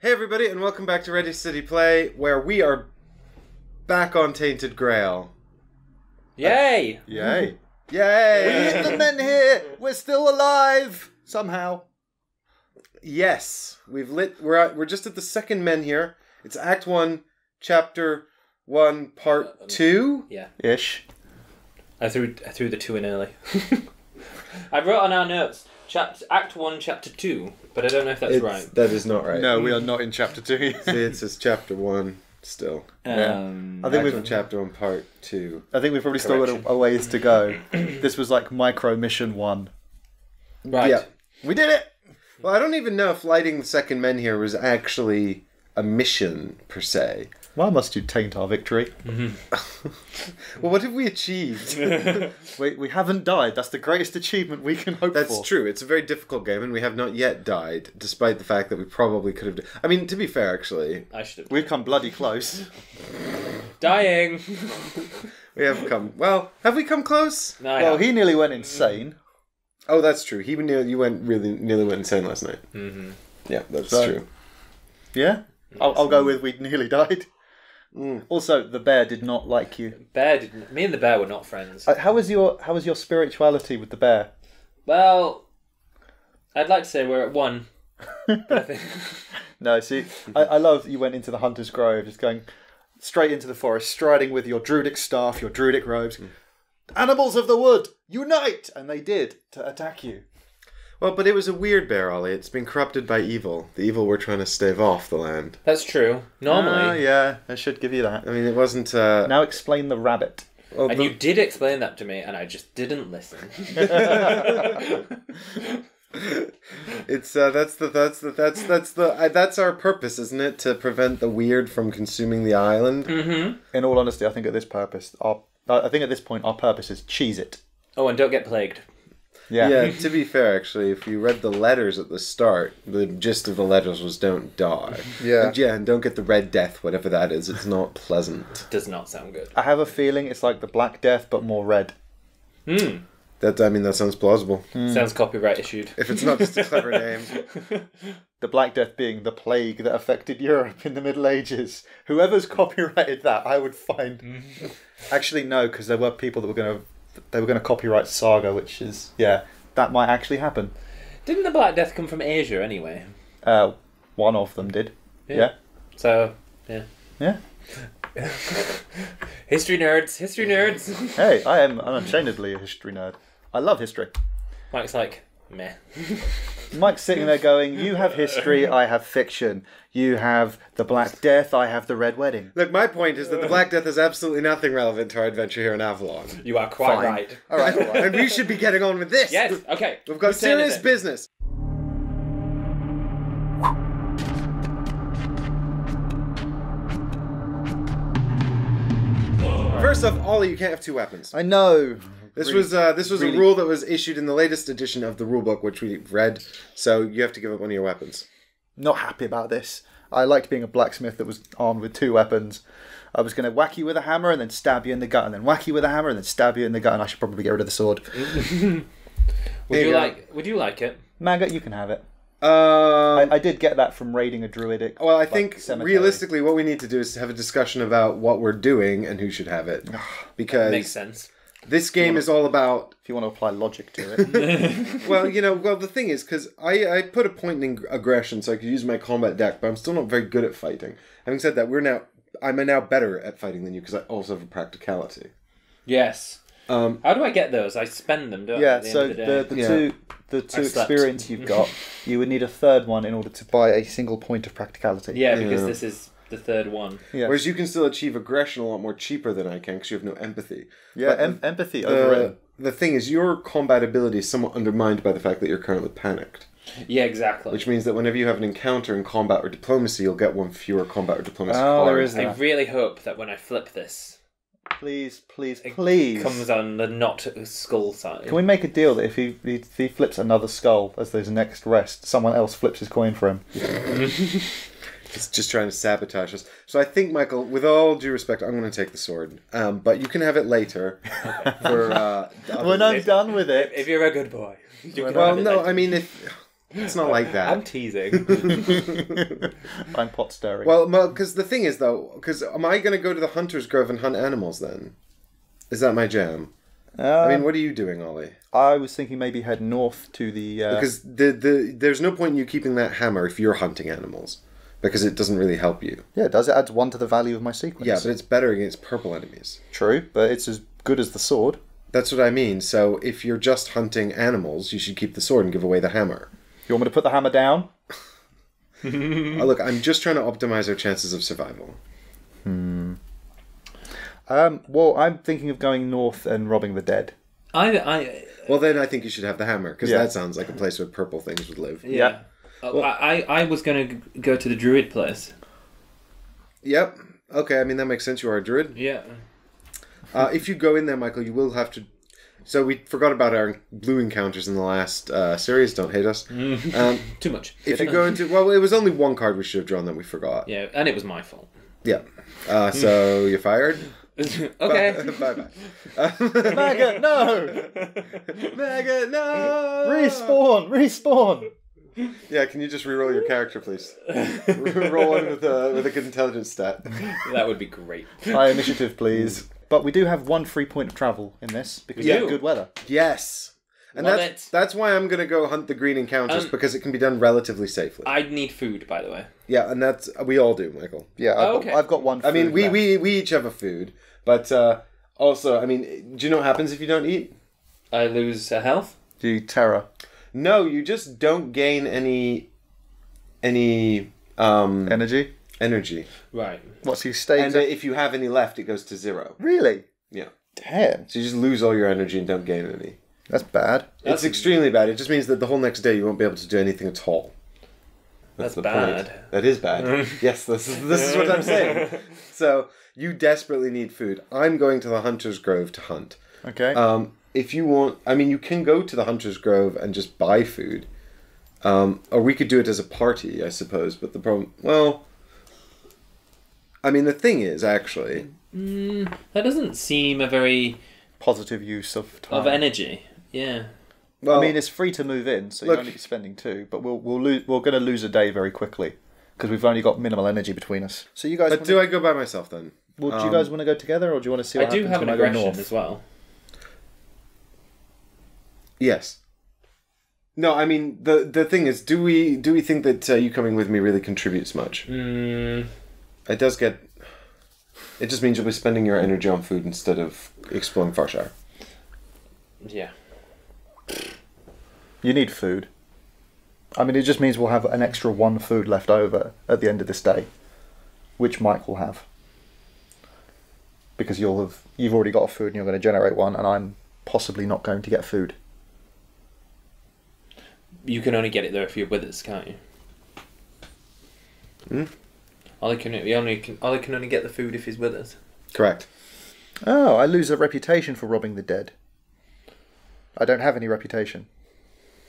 Hey everybody, and welcome back to Ready City Play, where we are back on Tainted Grail. Yay! Yay! Yay! We hit the men here! We're still alive! Somehow. Yes, we're just at the second men here. It's Act 1, Chapter 1, Part 2? Yeah. Ish. I threw the 2 in early. I wrote on our notes, Act 1, Chapter 2, but I don't know if that's right. That is not right. No, we are not in Chapter 2 yet. See, it says Chapter 1 still. I think Act we've 1, Chapter 1, Part 2. I think we've probably still got a ways to go. This was like micro mission 1. Right. Yeah. We did it! Well, I don't even know if lighting the second men here was actually a mission, per se. Why must you taint our victory? Well, what have we achieved? We haven't died. That's the greatest achievement we can hope for. That's true. It's a very difficult game, and we have not yet died, despite the fact that we probably could have... I mean, to be fair, actually... I should have. We've come bloody close. Dying! We have come... Well, have we come close? No, I Well, haven't. he nearly went insane. Oh, that's true. You nearly went insane last night. Mm-hmm. Yeah, that's So- true. Yeah? I'll go with we nearly died. Also, the bear did not like you. Me and the bear were not friends. How was your spirituality with the bear? Well, I'd like to say we're at 1. But I think... No, see, I love that you went into the Hunter's Grove, just going straight into the forest, striding with your druidic staff, your druidic robes. Animals of the wood, unite! And they did, to attack you. Well, but it was a weird bear, Ollie. It's been corrupted by evil. The evil we're trying to stave off the land. That's true. Normally. Yeah, I should give you that. I mean, it wasn't... Now explain the rabbit. Well, And you did explain that to me, and I just didn't listen. It's that's our purpose, isn't it? To prevent the weird from consuming the island. Mm-hmm. In all honesty, I think at this point our purpose is cheese it. Oh, and don't get plagued. Yeah, to be fair, actually, if you read the letters at the start, the gist of the letters was don't die. Yeah. And don't get the Red Death, whatever that is. It's not pleasant. Does not sound good. I have a feeling it's like the Black Death, but more red. That sounds plausible. Sounds copyright issued. If it's not just a clever name. The Black Death being the plague that affected Europe in the Middle Ages. Whoever's copyrighted that, I would find... Actually, no, because there were people that were going to copyright Saga, which is... Yeah, that might actually happen. Didn't the Black Death come from Asia anyway? One of them did. Yeah. Yeah. So, yeah. Yeah. History nerds. Hey, I am unashamedly a history nerd. I love history. Mike's like, meh. Mike's sitting there going, you have history, I have fiction. You have the Black Death, I have the Red Wedding. Look, my point is that the Black Death is absolutely nothing relevant to our adventure here in Avalon. You are quite Fine. right. All right. And we should be getting on with this. Yes, okay. We've got Whose turn is serious it? business. First off, Ollie, you can't have 2 weapons. I know. This was a rule that was issued in the latest edition of the rulebook, which we've read. So you have to give up one of your weapons. Not happy about this. I liked being a blacksmith that was armed with 2 weapons. I was going to whack you with a hammer and then stab you in the gut, and then whack you with a hammer and then stab you in the gut, and I should probably get rid of the sword. Would you like it? Maggot, you can have it. I did get that from raiding a druidic. Well, I think cemetery. realistically, what we need to do is have a discussion about what we're doing and who should have it, because Makes sense. this game is all about. If you want to apply logic to it. Well, the thing is, because I put a point in aggression so I could use my combat deck, but I'm still not very good at fighting. Having said that, I'm now better at fighting than you because I also have a practicality. Yes. How do I get those? I spend them, don't I? Yeah, At the so end of the day? the two I slept. experience you've got, you would need a 3rd one in order to buy a single point of practicality. Yeah, because this is the 3rd one. Yeah. Whereas you can still achieve aggression a lot more cheaper than I can because you have no empathy. Yeah, But empathy overwritten. The thing is, your combat ability is somewhat undermined by the fact that you're currently panicked. Yeah, exactly. Which means that whenever you have an encounter in combat or diplomacy, you'll get 1 fewer combat or diplomacy Oh, there cards. is I that. really hope that when I flip this, Please. it comes on the not skull side. Can we make a deal that if he flips another skull as his next rest, someone else flips his coin for him? It's just trying to sabotage us. So I think, Michael, with all due respect, I'm going to take the sword. But you can have it later. For When I'm done with it. If you're a good boy. You can Well, have it no, later. I mean, if It's not like that. I'm teasing. I'm pot stirring. Well, because the thing is, though, because am I going to go to the Hunter's Grove and hunt animals then? Is that my jam? I mean, what are you doing, Ollie? I was thinking maybe head north to the... Because there's no point in you keeping that hammer if you're hunting animals. Because it doesn't really help you. Yeah, it does. It adds 1 to the value of my sequence. Yeah, but it's better against purple enemies. True, but it's as good as the sword. That's what I mean. So if you're just hunting animals, you should keep the sword and give away the hammer. You want me to put the hammer down? Look, I'm just trying to optimize our chances of survival. Well, I'm thinking of going north and robbing the dead. Well, then I think you should have the hammer, because Yeah. that sounds like a place where purple things would live. Yeah. I was going to go to the druid place. Yep. Okay, I mean, that makes sense. You are a druid. Yeah. If you go in there, Michael, you will have to... So we forgot about our blue encounters in the last series. Don't hate us. Too much. If you go into... Well, it was only one card we should have drawn that we forgot. Yeah, and it was my fault. Yeah. So you're fired. Okay. Bye-bye. Maggot, no! Maggot, no! Respawn! Yeah, can you just reroll your character, please? Roll one with a good intelligence stat. That would be great. High initiative, please. But we do have 1 free point of travel in this, because we We have do. good weather. Yes. And Love that's why I'm going to go hunt the green encounters, because it can be done relatively safely. I'd need food, by the way. Yeah, and that's... We all do, Michael. Yeah, I've got 1 food I mean, left. we each have a food, but also, I mean, do you know what happens if you don't eat? I lose health. Do you terror? No, you just don't gain any Energy? energy. Right. What's he stay? And if you have any left, it goes to 0. Really? Yeah. Damn. So you just lose all your energy and don't gain any. That's bad. It's extremely bad. It just means that the whole next day you won't be able to do anything at all. That's the bad. point. That is bad. Yes, this is what I'm saying. So you desperately need food. I'm going to the Hunter's Grove to hunt. Okay. If you want, I mean, you can go to the Hunter's Grove and just buy food. Or we could do it as a party, I suppose. But the problem, well, I mean, the thing is, actually... That doesn't seem a very... Positive use of time. of energy. Yeah. Well, I mean, it's free to move in, so look- you'll only be spending 2. But we're going to lose a day very quickly because we've only got minimal energy between us. So you guys, but do I go by myself then? do you guys want to go together, or do you want to see I what do happens have an when I go aggression north? as well. Yes. No, I mean, the thing is, do we think that you coming with me really contributes much? It does get... It just means you'll be spending your energy on food instead of exploring Farshire. Yeah. You need food. I mean, it just means we'll have an extra 1 food left over at the end of this day, which Mike will have, because you've already got a food and you're going to generate 1, and I'm possibly not going to get food. You can only get it there if you're with us, can't you? Ollie can only get the food if he's with us. Correct. Oh, I lose a reputation for robbing the dead. I don't have any reputation.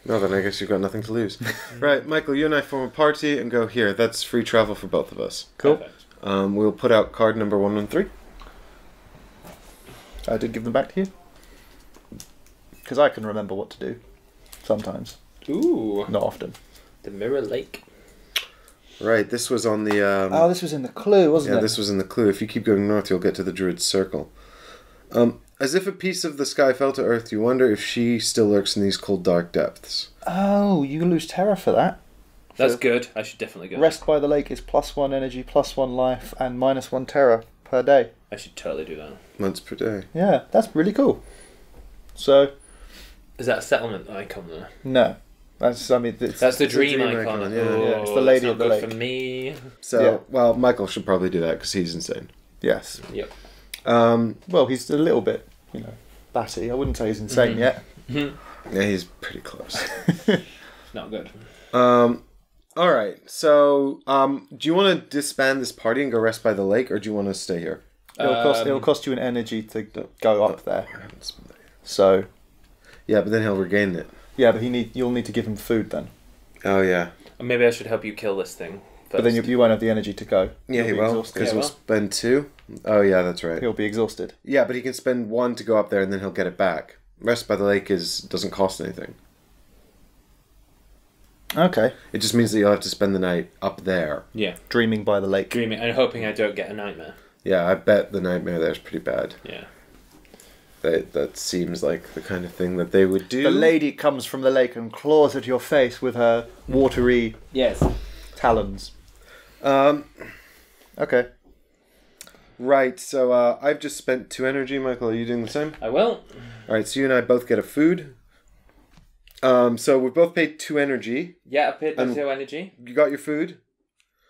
No, then I guess you've got nothing to lose. Right, Michael, you and I form a party and go here. That's free travel for both of us. Cool. Perfect. We'll put out card number 113. I did give them back to you, because I can remember what to do. Sometimes, Ooh. not often. The Mirror Lake. Right, this was on the... This was in the clue, wasn't yeah, it? this was in the clue. If you keep going north, you'll get to the Druid's Circle. As if a piece of the sky fell to earth, you wonder if she still lurks in these cold, dark depths. Oh, you lose terror for that. That's So- good. I should definitely go. Rest by the lake is +1 energy, +1 life, and -1 terror per day. I should totally do that. Once per day. Yeah, that's really cool. So, Is that a settlement icon there? no. That's That's the dream dream icon. icon, yeah. Oh, Yeah, it's the lady that's of the not good lake. for me. So, Yeah. well, Michael should probably do that because he's insane. yes. Yep. Well, he's a little bit, batty. I wouldn't say he's insane yet. Yeah, he's pretty close. Not good. All right. So, do you want to disband this party and go rest by the lake, or do you want to stay here? It'll cost you an energy to go up there. So, Yeah, but then he'll regain it. yeah, but you'll need to give him food then. Oh yeah. Maybe I should help you kill this thing first. But then you won't have the energy to go. Yeah, he You'll be will exhausted. because Yeah, we'll well. spend 2. Oh yeah, that's right. He'll be exhausted. Yeah, but he can spend 1 to go up there and then he'll get it back. Rest by the lake doesn't cost anything. Okay. It just means that you'll have to spend the night up there. Yeah. Dreaming by the lake. Dreaming and hoping I don't get a nightmare. Yeah, I bet the nightmare there's pretty bad. Yeah. That seems like the kind of thing that they would do. The lady comes from the lake and claws at your face with her watery Yes. talons. Um, Okay. right, so I've just spent 2 energy. Michael, are you doing the same? I will. Alright, so you and I both get a food. So we've both paid 2 energy. Yeah, I paid the 2 energy. You got your food.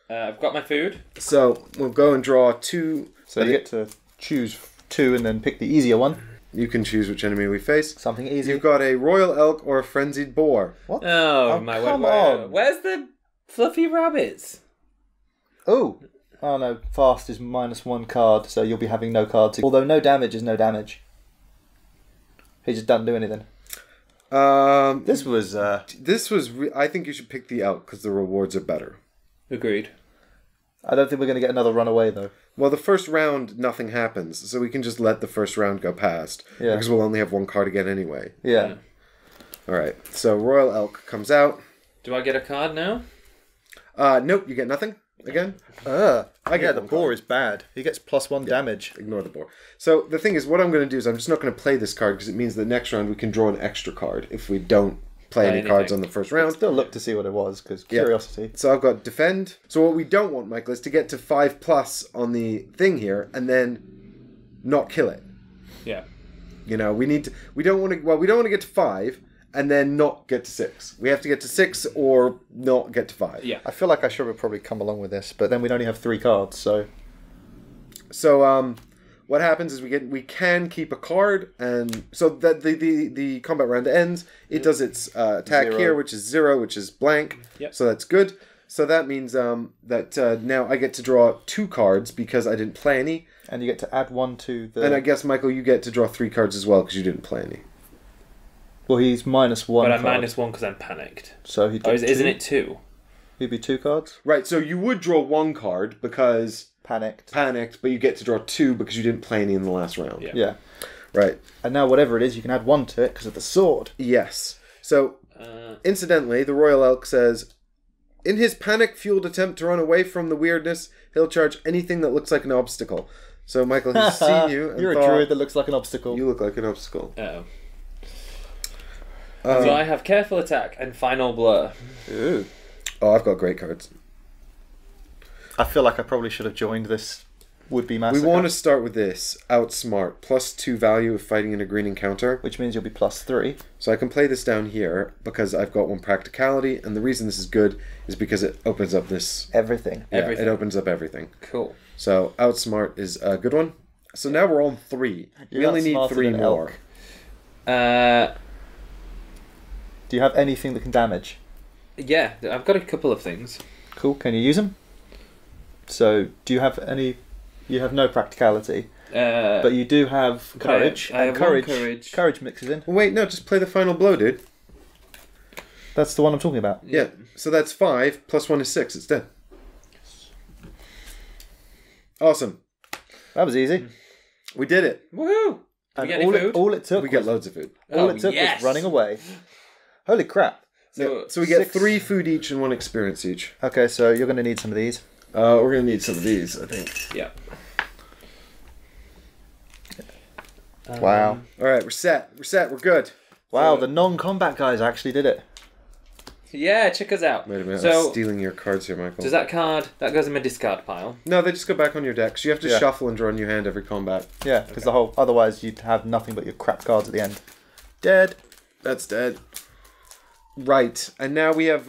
I've got my food. So we'll go and draw 2. So you get to choose 2 and then pick the easier one. You can choose which enemy we face. Something easy. You've got a royal elk or a frenzied boar. What? Oh, my come word. on. Where's the fluffy rabbits? Oh. Oh no, fast is -1 card, so you'll be having no cards. Although no damage is no damage. He just doesn't do anything. This was... I think you should pick the elk because the rewards are better. Agreed. I don't think we're going to get another runaway though. Well, the first round, nothing happens, so we can just let the first round go past. Yeah. Because we'll only have 1 card again anyway. Yeah. Alright, so Royal Elk comes out. Do I get a card now? Nope, you get nothing again. I get the one boar card. is bad. He gets +1 damage. Ignore the boar. So the thing is, what I'm going to do is I'm just not going to play this card because it means that next round we can draw an extra card if we don't play any anything. cards on the first round. Still look to see what it was, because curiosity. So I've got defend. So what we don't want, Michael, is to get to 5+ on the thing here and then not kill it. Yeah. You know, we don't want to get to 5 and then not get to 6. We have to get to 6 or not get to 5. Yeah. I feel like I should have probably come along with this, but then we'd only have 3 cards, so... So what happens is we can keep a card, and so that the combat round ends. It does its attack 0. here, which is 0, which is blank. Yep. So that's good. So that means that now I get to draw 2 cards because I didn't play any. And you get to add 1 to the... And I guess, Michael, you get to draw 3 cards as well because you didn't play any. Well, he's -1 But I'm card. -1 because I'm panicked. So he'd Oh, get isn't 2. it 2? He'd be 2 cards. Right, so you would draw 1 card because panicked, but you get to draw 2 because you didn't play any in the last round. Yeah. Yeah. Right. And now whatever it is, you can add 1 to it because of the sword. Yes. So, incidentally, the Royal Elk says, in his panic-fueled attempt to run away from the weirdness, he'll charge anything that looks like an obstacle. So, Michael, he's seen you and You're a thought, druid that looks like an obstacle. you look like an obstacle. Uh-oh. So I have Careful Attack and Final Blur. Ooh. Oh, I've got great cards. I feel like I probably should have joined this would-be We massacre. want to start with this. Outsmart. +2 value of fighting in a green encounter. Which means you'll be +3. So I can play this down here because I've got 1 practicality, and the reason this is good is because it opens up this... Everything. Yeah, Everything. it opens up everything. Cool. So Outsmart is a good one. So now we're on 3. You're we only need outsmarted 3 an more. elk. Do you have anything that can damage? Yeah, I've got a couple of things. Cool. Can you use them? So, do you have any... You have no practicality. But you do have courage. I have courage. 1 courage. Courage mixes in. Well, wait, no, just play the final blow, dude. That's the one I'm talking about. Yeah. So that's 5 + 1 is 6. It's dead. Awesome. That was easy. We did it. Woohoo! Did we get any food? all it took We get was, loads of food. all it took yes! was running away. Holy crap. So, So we get 6. 3 food each and 1 experience each. Okay, so you're going to need some of these. We're going to need some of these, I think. yeah. Wow. All right, we're set. We're good. Wow, So- the non-combat guys actually did it. Yeah, check us out. Wait a minute, So, I'm stealing your cards here, Michael. does that card... That goes in my discard pile. No, they just go back on your deck. So you have to Yeah. shuffle and draw a new hand every combat. Yeah, because the whole... Otherwise, you'd have nothing but your crap cards at the end. Dead. That's dead. Right, and now we have...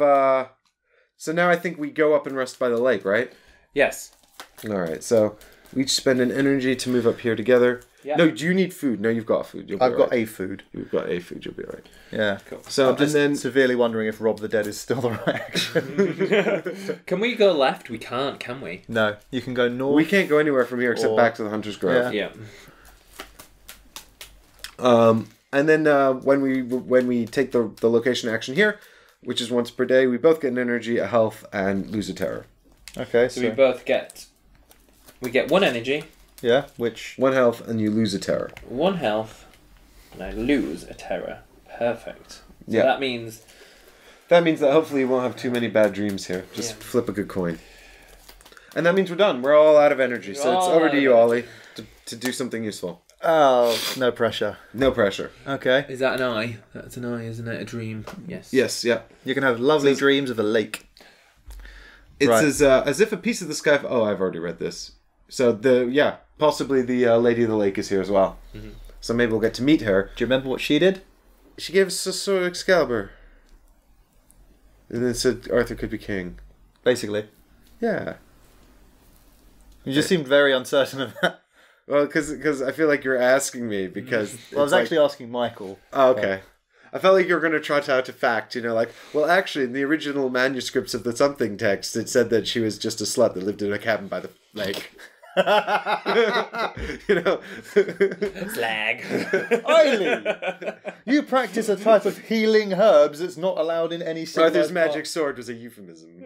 So now I think we go up and rest by the lake, right? Yes. All right, so we each spend an energy to move up here together. Yeah. No, do you need food? No, you've got food. You'll be I've got right. a food. You've got a food. You'll be all right. Yeah. Cool. So I'm just and then severely wondering if Rob the Dead is still the right action. Can we go left? We can't, can we? No, you can go north. we can't go anywhere from here except Or- back to the Hunter's Grove. Yeah. And then when we take the location action here, which is once per day, we both get an energy, a health, and lose a terror. Okay, So we both get... We get 1 energy, yeah, which 1 health, and you lose a terror. 1 health, and I lose a terror. Perfect. So Yeah. that means That means that hopefully you won't have too many bad dreams here. Just flip a good coin. And that means we're done. We're all out of energy. So it's over to you, Ollie, to do something useful. Oh, no pressure. No pressure. Okay. Is that an eye? That's an eye, isn't it? A dream. Yes. Yes, yeah. You can have lovely dreams of a lake. It's as if a piece of the sky... Oh, I've already read this. So, possibly the Lady of the Lake is here as well. Mm-hmm. So maybe we'll get to meet her. Do you remember what she did? She gave us a sword Excalibur. And then said Arthur could be king. Basically. Yeah. You just seemed very uncertain of that. Well, because I feel like you're asking me because... Well, I was actually asking Michael. Oh, okay. I felt like you were going to trot out a fact, well, actually, in the original manuscripts of the something text, it said that she was just a slut that lived in a cabin by the lake. Slag. Oily! You practice a type of healing herbs that's not allowed in any civilized Arthur's magic sword was a euphemism.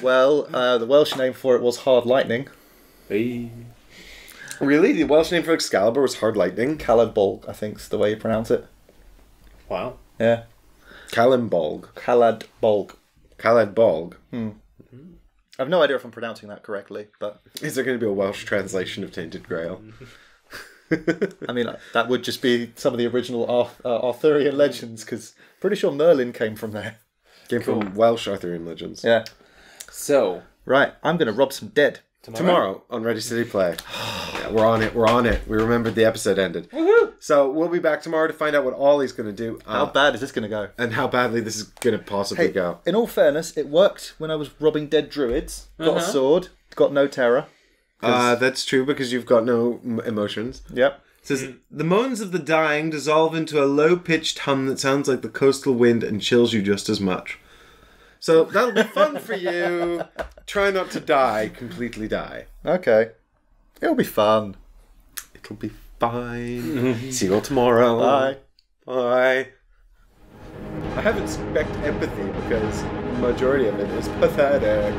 Well, the Welsh name for it was Hard Lightning. Hey. Really? The Welsh name for Excalibur was Hard Lightning? Caladbolg, I think's the way you pronounce it. Wow. Yeah. Caladbolg. Caladbolg. I've no idea if I'm pronouncing that correctly, but... Is there going to be a Welsh translation of Tainted Grail? I mean, that would just be some of the original Arthurian legends, because pretty sure Merlin came from there. Came from Welsh Arthurian legends. Yeah. So... Right, I'm going to rob some dead. Tomorrow on Ready Steady Play. Yeah, we're on it. We remembered the episode ended. Woohoo! So we'll be back tomorrow to find out what Ollie's going to do. How bad is this going to go? And how badly this is going to possibly go. In all fairness, it worked when I was robbing dead druids. Got a sword, got no terror. That's true because you've got no emotions. Yep. It says, the moans of the dying dissolve into a low-pitched hum that sounds like the coastal wind and chills you just as much. So that'll be fun for you. Try not to completely die. Okay. It'll be fun. It'll be fine. See you all tomorrow. Bye. Bye. I have expect empathy because the majority of it is pathetic.